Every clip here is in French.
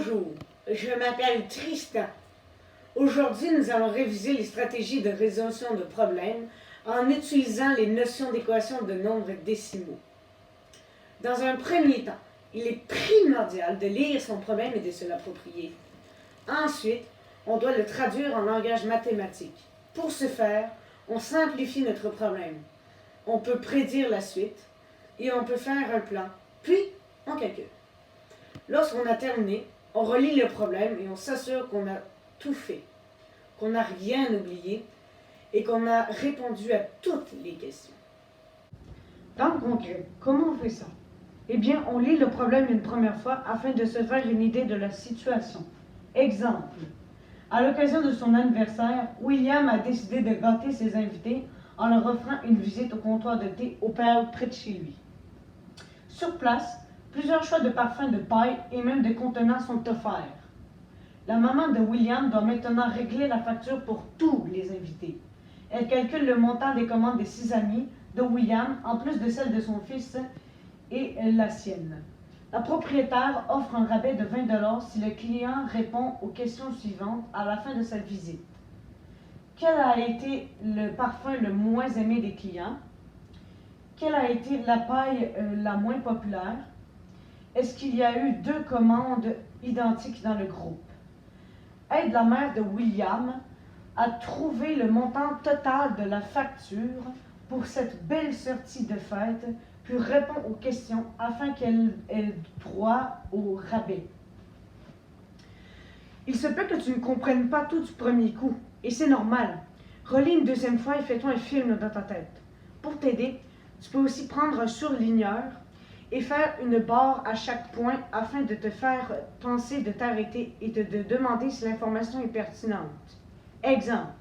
Bonjour, je m'appelle Tristan. Aujourd'hui, nous allons réviser les stratégies de résolution de problèmes en utilisant les notions d'équation de nombres décimaux. Dans un premier temps, il est primordial de lire son problème et de se l'approprier. Ensuite, on doit le traduire en langage mathématique. Pour ce faire, on simplifie notre problème. On peut prédire la suite et on peut faire un plan, puis on calcule. Lorsqu'on a terminé, on relit le problème et on s'assure qu'on a tout fait, qu'on n'a rien oublié et qu'on a répondu à toutes les questions. Dans le concret, comment on fait ça? Eh bien, on lit le problème une première fois afin de se faire une idée de la situation. Exemple. À l'occasion de son anniversaire, William a décidé de gâter ses invités en leur offrant une visite au comptoir de thé au Perle près de chez lui. Sur place, plusieurs choix de parfums de paille et même de contenants sont offerts. La maman de William doit maintenant régler la facture pour tous les invités. Elle calcule le montant des commandes des 6 amis de William, en plus de celle de son fils et la sienne. La propriétaire offre un rabais de 20 $ si le client répond aux questions suivantes à la fin de sa visite. Quel a été le parfum le moins aimé des clients? Quelle a été la paille la moins populaire? Est-ce qu'il y a eu 2 commandes identiques dans le groupe? Aide la mère de William à trouver le montant total de la facture pour cette belle sortie de fête, puis répond aux questions afin qu'elle ait droit au rabais. Il se peut que tu ne comprennes pas tout du premier coup, et c'est normal. Relis une deuxième fois et fais-toi un film dans ta tête. Pour t'aider, tu peux aussi prendre un surligneur et faire une barre à chaque point afin de te faire penser de t'arrêter et de te demander si l'information est pertinente. Exemple.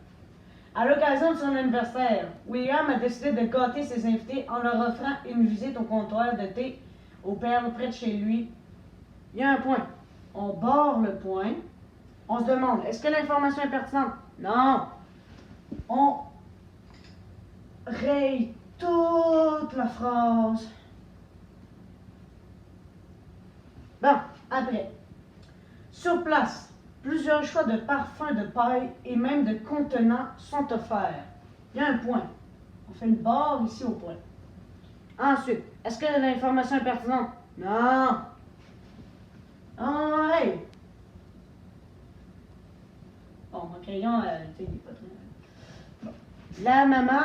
À l'occasion de son anniversaire, William a décidé de gâter ses invités en leur offrant une visite au comptoir de thé au Perle près de chez lui. Il y a un point. On barre le point. On se demande, est-ce que l'information est pertinente? Non. On raye toute la phrase. Bon, après. Sur place, plusieurs choix de parfums de paille et même de contenants sont offerts. Il y a un point. On fait une barre ici au point. Ensuite, est-ce que l'information est pertinente? Non. Hey. Bon, mon crayon, il n'est pas très... Bon. La maman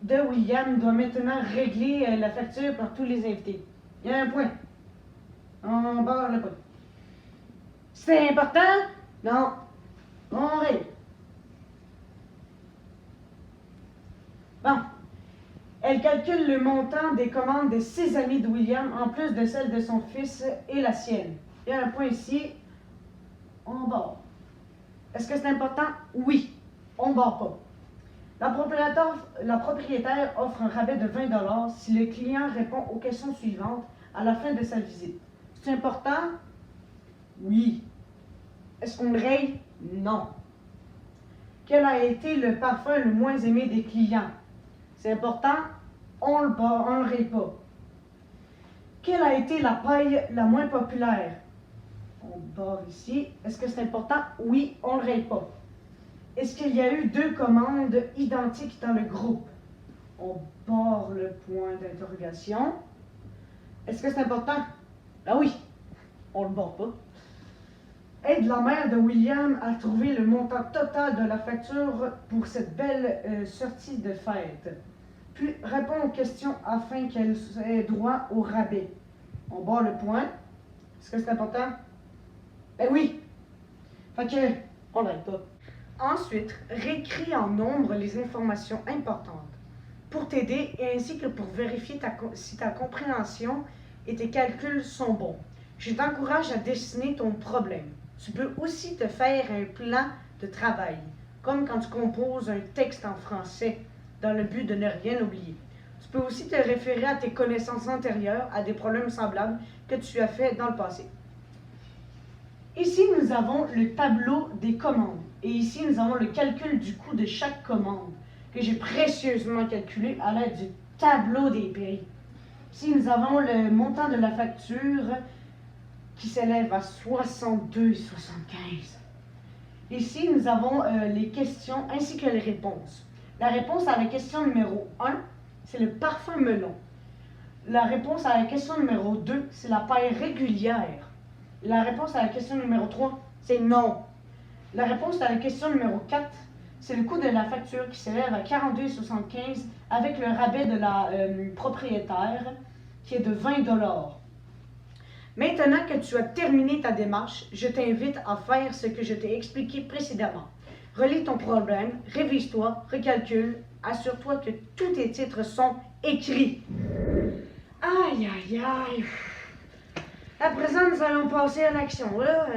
de William doit maintenant régler la facture pour tous les invités. Il y a un point. On barre le point. C'est important? Non. On règle. Bon. Elle calcule le montant des commandes des 6 amis de William en plus de celle de son fils et la sienne. Il y a un point ici. On barre. Est-ce que c'est important? Oui. On barre pas. La propriétaire offre un rabais de 20 $ si le client répond aux questions suivantes à la fin de sa visite. C'est important? Oui. Est-ce qu'on le raye? Non. Quel a été le parfum le moins aimé des clients? C'est important? On le raye pas. Quelle a été la paille la moins populaire? On barre ici. Est-ce que c'est important? Oui, on le raye pas. Est-ce qu'il y a eu 2 commandes identiques dans le groupe? On barre le point d'interrogation. Est-ce que c'est important? Ah oui, on le barre pas. Aide la mère de William à trouver le montant total de la facture pour cette belle sortie de fête. Puis répond aux questions afin qu'elle ait droit au rabais. On barre le point. Est-ce que c'est important? Eh oui. Fait que, on n'arrête pas. Ensuite, réécris en nombre les informations importantes pour t'aider et ainsi que pour vérifier si ta compréhension et tes calculs sont bons. Je t'encourage à dessiner ton problème. Tu peux aussi te faire un plan de travail, comme quand tu composes un texte en français, dans le but de ne rien oublier. Tu peux aussi te référer à tes connaissances antérieures à des problèmes semblables que tu as fait dans le passé. Ici, nous avons le tableau des commandes. Et ici, nous avons le calcul du coût de chaque commande, que j'ai précieusement calculé à l'aide du tableau des prix. Ici, nous avons le montant de la facture qui s'élève à 62,75. Ici, nous avons les questions ainsi que les réponses. La réponse à la question numéro 1, c'est le parfum melon. La réponse à la question numéro 2, c'est la paille régulière. La réponse à la question numéro 3, c'est non. La réponse à la question numéro 4, c'est le coût de la facture qui s'élève à 42,75 avec le rabais de la propriétaire qui est de 20 $. Maintenant que tu as terminé ta démarche, je t'invite à faire ce que je t'ai expliqué précédemment. Relis ton problème, révise-toi, recalcule, assure-toi que tous tes titres sont écrits. Aïe, aïe, aïe. À présent, nous allons passer à l'action. Là,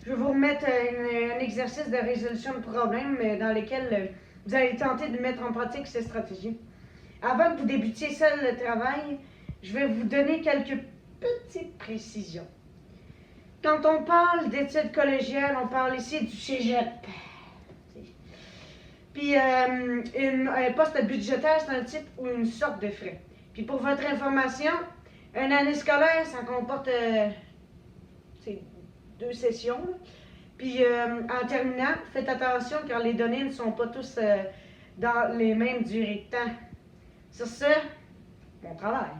je vais vous remettre un exercice de résolution de problème dans lequel vous allez tenter de mettre en pratique ces stratégies. Avant que vous débutiez seul le travail, je vais vous donner quelques petites précisions. Quand on parle d'études collégiales, on parle ici du cégep. Puis, un poste budgétaire, c'est un type ou une sorte de frais. Puis, pour votre information, une année scolaire, ça comporte 2 sessions. Là. Puis, en terminant, faites attention car les données ne sont pas tous dans les mêmes durées de temps. Sur ce, bon travail.